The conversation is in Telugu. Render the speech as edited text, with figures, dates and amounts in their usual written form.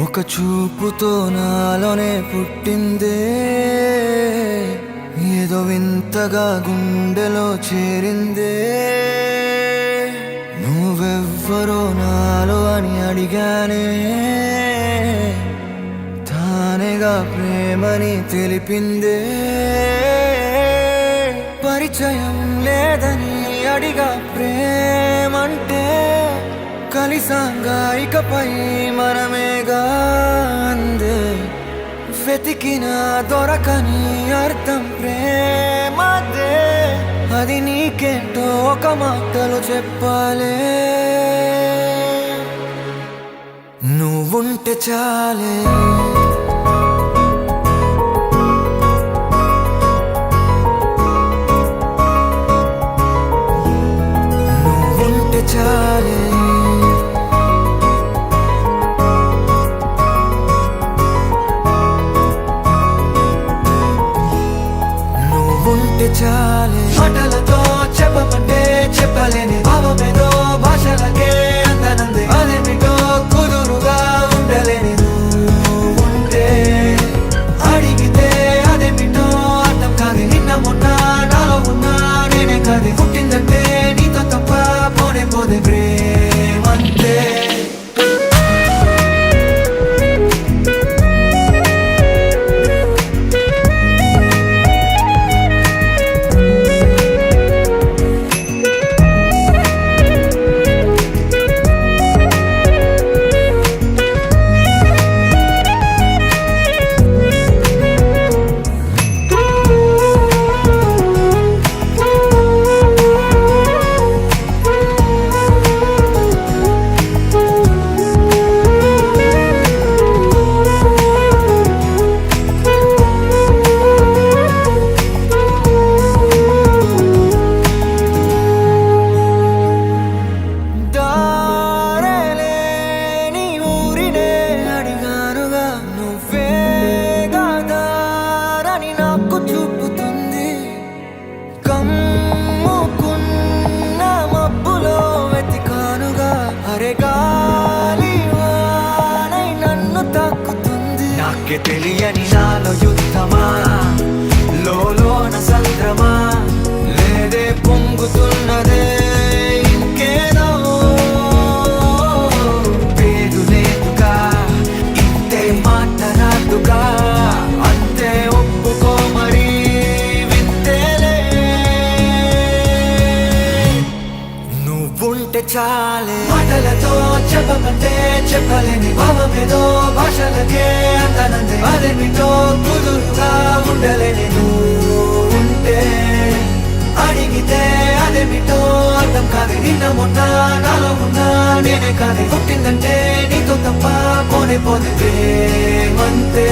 ఒక చూపుతో నాలోనే పుట్టిందే, ఏదో వింతగా గుండెలో చేరిందే. నువ్వెవ్వరో నాలో అని అడిగానే, తానేగా ప్రేమని తెలిపిందే. పరిచయం లేదని అడిగా ప్రేమంటే, కలిసాంగా ఇకపై మనమేగా అందే. వెతికిన దొరకని అర్థం ప్రేమదే, అది నీకేంటో ఒక మాటలో చెప్పాలే. నువ్వుంటే చాలే, నువ్వుంటే చాలే, నువ్వుంటే చాలే. మాటలతో చెప్పమంటే చెప్పలేని భావమేదో భాషలకే అందనంది. అదేమిటో కుదురుగా ఉండలేని నువ్వుంటే, అడిగితే అదేమిటో అర్థం కాదు. నిన్న మొన్న నాలో ఉన్నా నేనే కాదు. పుట్టిందంటే నీతో తప్ప పోనే పోదే ప్రేమంతే. నాకే తెలియని నాలో యుద్ధమా, లోన సంద్రమా, లేదే పొంగుతున్నదే ఇంకేదో. పేరు లేదుగా, ఇంతే మాట రాదుగా, అంతే ఒప్పుకో మరి వింతేలే. నువ్వుంటే చాలే, మాటలతో చెప్పమంటే చెప్పలేని భావమేదో భాషలకే అందనంది. అదేమిటో కుదురుగా ఉండలేని నువ్వుంటే, అడిగితే అదేమిటో అర్థం కాదు. నిన్న మొన్న నాలో ఉన్నా నేనే కాదు. పుట్టిందంటే నీతో తప్ప పోనే పోతే ప్రేమంతే.